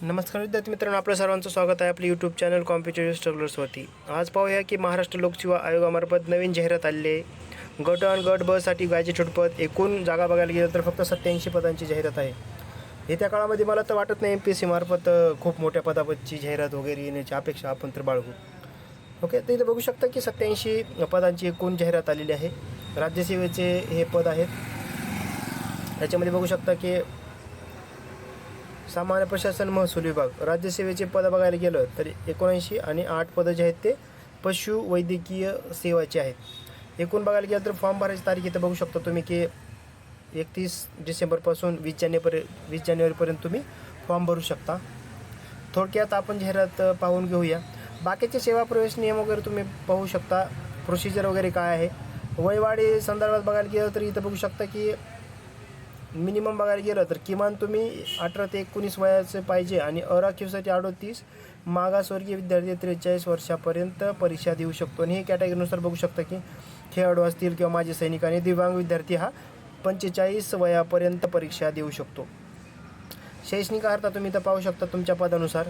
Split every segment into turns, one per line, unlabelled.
नमस्कार विद्यार्थी मित्रांनो, आपल्या सर्वांचं स्वागत आहे आपले यूट्यूब चॅनल कॉम्पिटिटिव्ह स्ट्रगलर्सवरती. आज पाहूया की महाराष्ट्र लोकसेवा आयोगामार्फत नवीन जाहिरात आलेली आहे. गट अ गट ब साठी ग्रॅज्युएट पद एकूण जागा बघायला गेलं तर फक्त 87 पदांची जाहिरात आहे. येत्या काळामध्ये मला तर वाटत नाही MPSC मार्फत खूप मोठ्या पदाची जाहिरात वगैरे येण्याची अपेक्षा आपण तर बाळगू. ओके, तर इथं बघू शकता की 87 पदांची एकूण जाहिरात आलेली आहे. राज्यसेवेचे हे पद आहेत. याच्यामध्ये बघू शकता की सामान्य प्रशासन महसूल विभाग राज्यसेवेचे पद बघायला गेलं तर 79 आणि 8 पदं जे आहेत ते पशु वैद्यकीय सेवाचे आहेत. एकूण बघायला गेलं तर फॉर्म भरायची तारीख इथं बघू शकता तुम्ही की 31 डिसेंबरपासून 20 जानेवारीपर्यंत तुम्ही फॉर्म भरू शकता. थोडक्यात आपण जाहिरात पाहून घेऊया. बाकीचे सेवा प्रवेश नियम वगैरे तुम्ही पाहू शकता. प्रोसिजर वगैरे काय आहे. वयवाढी संदर्भात बघायला गेलं तर इथं बघू शकता की मिनिमम बघायला गेलं तर किमान तुम्ही 18 ते 19 वयाचे पाहिजे आणि अराखीवसाठी 38, मागासवर्गीय विद्यार्थी 43 वर्षापर्यंत परीक्षा देऊ शकतो. आणि हे कॅटेगरीनुसार बघू शकता की खेळाडू असतील किंवा माजी सैनिक आणि दिव्यांग विद्यार्थी हा 45 वयापर्यंत परीक्षा देऊ शकतो. शैक्षणिक अर्थ तुम्ही इथं पाहू शकता तुमच्या पदानुसार.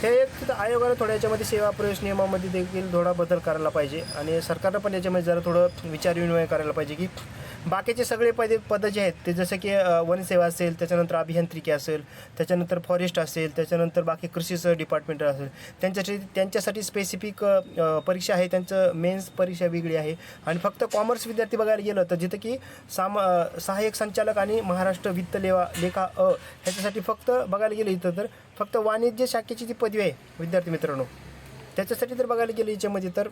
हे एक आयोगाला थोड्या याच्यामध्ये सेवा प्रवेश नियमामध्ये देखील थोडा बदल करायला पाहिजे आणि सरकारनं पण याच्यामध्ये जरा थोडं विचारविनिमय करायला पाहिजे की बाकीचे सगळे पदं जे आहेत ते जसं की वनसेवा असेल, त्याच्यानंतर अभियांत्रिकी असेल, त्याच्यानंतर फॉरेस्ट असेल, त्याच्यानंतर बाकी कृषीचं डिपार्टमेंट असेल, त्यांच्यासाठी स्पेसिफिक परीक्षा आहे. त्यांचं मेन्स परीक्षा वेगळी आहे. आणि फक्त कॉमर्स विद्यार्थी बघायला गेलं तर जिथं की सहाय्यक संचालक आणि महाराष्ट्र वित्त लेखा ह्याच्यासाठी फक्त बघायला गेलं इथं तर फक्त वाणिज्य शाखेची जी पदवी आहे विद्यार्थी मित्रांनो, त्याच्यासाठी जर बघायला गेलं याच्यामध्ये तर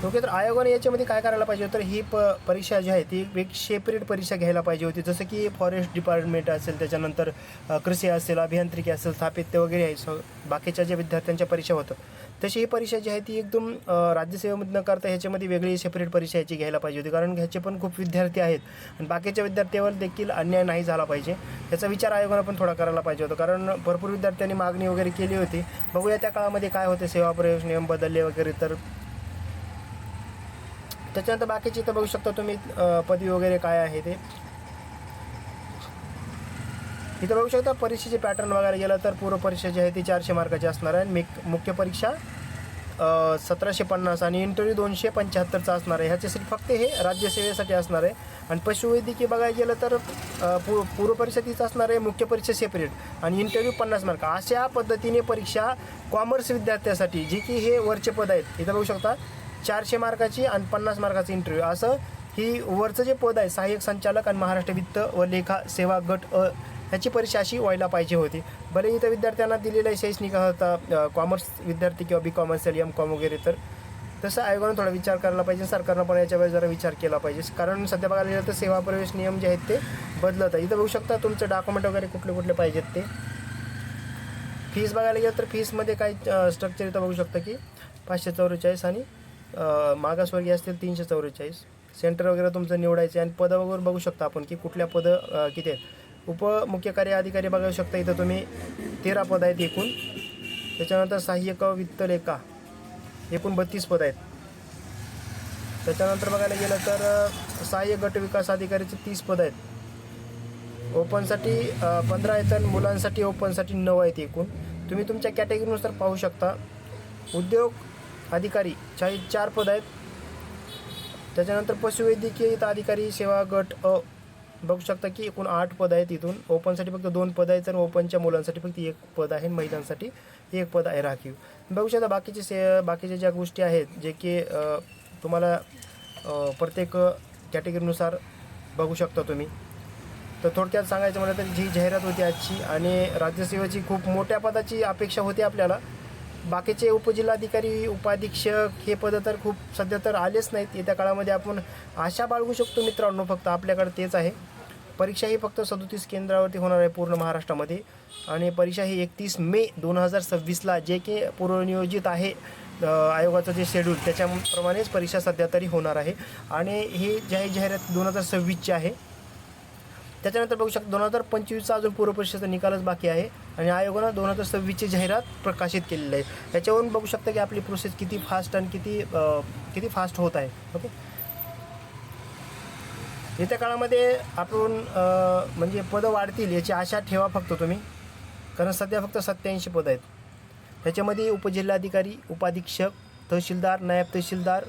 ओके, तर आयोगाने याच्यामध्ये काय करायला पाहिजे तर ही परीक्षा जी आहे ती एक सेपरेट परीक्षा घ्यायला पाहिजे होती. जसं की फॉरेस्ट डिपार्टमेंट असेल, त्याच्यानंतर कृषी असेल, अभियांत्रिकी असेल, स्थापित्य वगैरे आहे, बाकीच्या ज्या विद्यार्थ्यांच्या परीक्षा होतं तशी ही परीक्षा जी आहे ती एकदम राज्यसेवेमध्ये न करता ह्याच्यामध्ये वेगळी सेपरेट परीक्षा याची घ्यायला पाहिजे होती. कारण ह्याचे पण खूप विद्यार्थी आहेत आणि बाकीच्या विद्यार्थ्यांवर देखील अन्याय नाही झाला पाहिजे याचा विचार आयोगानं पण थोडा करायला पाहिजे होता. कारण भरपूर विद्यार्थ्यांनी मागणी वगैरे केली होती. बघूया त्या काळामध्ये काय होते, सेवा प्रवेश नियम बदलले वगैरे. तर त्याच्यानंतर बाकीची इथं बघू शकता तुम्ही पदवी वगैरे काय आहे ते इथं बघू शकता. परीक्षेचे पॅटर्न वगैरे गेलं तर पूर्व परीक्षा जी आहे ती 400 मार्काची असणार आहे आणि मुख्य परीक्षा 1750 आणि इंटरव्ह्यू 275चा असणार आहे. ह्याच्यासाठी फक्त हे राज्यसेवेसाठी असणार आहे. आणि पशुवैद्यकीय बघायला गेलं तर पूर्व परीक्षा तीच असणार आहे, मुख्य परीक्षा सेपरेट आणि इंटरव्ह्यू 50 मार्क. अशा पद्धतीने परीक्षा कॉमर्स विद्यार्थ्यासाठी जी की हे वरचे पद आहेत इथं बघू शकता 400 मार्काची आणि 50 मार्काचं इंटरव्ह्यू असं ही वरचं जे पद आहे सहाय्यक संचालक आणि महाराष्ट्र वित्त व लेखा सेवा गट अ ह्याची परीक्षा अशी व्हायला पाहिजे होती. भले इथं विद्यार्थ्यांना दिलेला आहे शैक्षणिक होता कॉमर्स विद्यार्थी किंवा BCom असेल, MCom वगैरे, तर तसं आयोगानं थोडा विचार करायला पाहिजे. सरकारनं पण याच्यावर जरा विचार केला पाहिजे. कारण सध्या बघायला गेलं तर सेवा प्रवेश नियम जे आहेत ते बदलत आहे. इथं बघू शकता तुमचं डॉक्युमेंट वगैरे कुठले कुठले पाहिजेत ते. फीस बघायला गेलं तर फीसमध्ये काही स्ट्रक्चर इथं बघू शकता की 544 आणि मागासवर्गीय असतील 344. सेंटर वगैरे तुमचं निवडायचं आणि पदं वगैरे बघू शकता आपण की कुठल्या पदं किती आहेत. उपमुख्य कार्य अधिकारी बघू शकता इथं तुम्ही 13 पद आहेत एकूण. त्याच्यानंतर सहाय्यक वित्त लेखा एकूण 32 पद आहेत. त्याच्यानंतर बघायला गेलं तर सहाय्यक गट विकास अधिकारीचे 30 पद आहेत. ओपनसाठी 15 आहेत आणि मुलांसाठी ओपनसाठी 9 आहेत एकूण. तुम्ही तुमच्या कॅटेगरीनुसार पाहू शकता. उद्योग अधिकारी 4 पद आहेत. त्याच्यानंतर पशुवैद्यकीय इथं अधिकारी सेवा गट अ बघू शकता की एकूण 8 पद आहेत. इथून ओपनसाठी फक्त 2 पद आहेत आणि ओपनच्या मुलांसाठी फक्त 1 पद आहे, महिलांसाठी 1 पद आहे राखीव. बघू शकता बाकीच्या ज्या गोष्टी आहेत जे की तुम्हाला प्रत्येक कॅटेगरीनुसार बघू शकता तुम्ही. तर थोडक्यात सांगायचं म्हटलं तर जी जाहिरात होती आजची आणि राज्यसेवेची खूप मोठ्या पदाची अपेक्षा होती आपल्याला. बाकीचे उपजिल्हाधिकारी, उपाधीक्षक हे पदं तर खूप सध्या तर आलेच नाहीत. येत्या काळामध्ये आपण आशा बाळगू शकतो मित्रांनो. फक्त आपल्याकडे तेच आहे. परीक्षा ही फक्त 37 केंद्रावरती होणार आहे पूर्ण महाराष्ट्रामध्ये आणि परीक्षा ही 31 मे 2026ला जे की पूर्वनियोजित आहे आयोगाचं जे शेड्यूल त्याच्याप्रमाणेच परीक्षा सध्या तरी होणार आहे. आणि ही जाहिरात 2026ची आहे. त्याच्यानंतर बघू शकता 2025चा अजून पूर्व परीक्षेचा निकालच बाकी आहे आणि आयोगानं 2026ची जाहिरात प्रकाशित केलेली आहे. याच्यावरून बघू शकता की आपली प्रोसेस किती फास्ट आणि किती फास्ट होत आहे. ओके, येत्या काळामध्ये आपण म्हणजे पदं वाढतील याची आशा ठेवा फक्त तुम्ही, कारण सध्या फक्त 87 पदं आहेत. त्याच्यामध्ये उपजिल्हाधिकारी, उपाधीक्षक, तहसीलदार, नायब तहसीलदार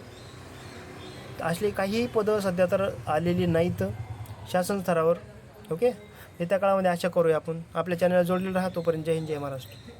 असले काहीही पदं सध्या तर आलेली नाहीत शासन स्तरावर. ओके, येत्या काळामध्ये आशा करूया आपण. आपल्या चॅनलला जोडलेलं राहा. तोपर्यंत जय हिंद, जय महाराष्ट्र.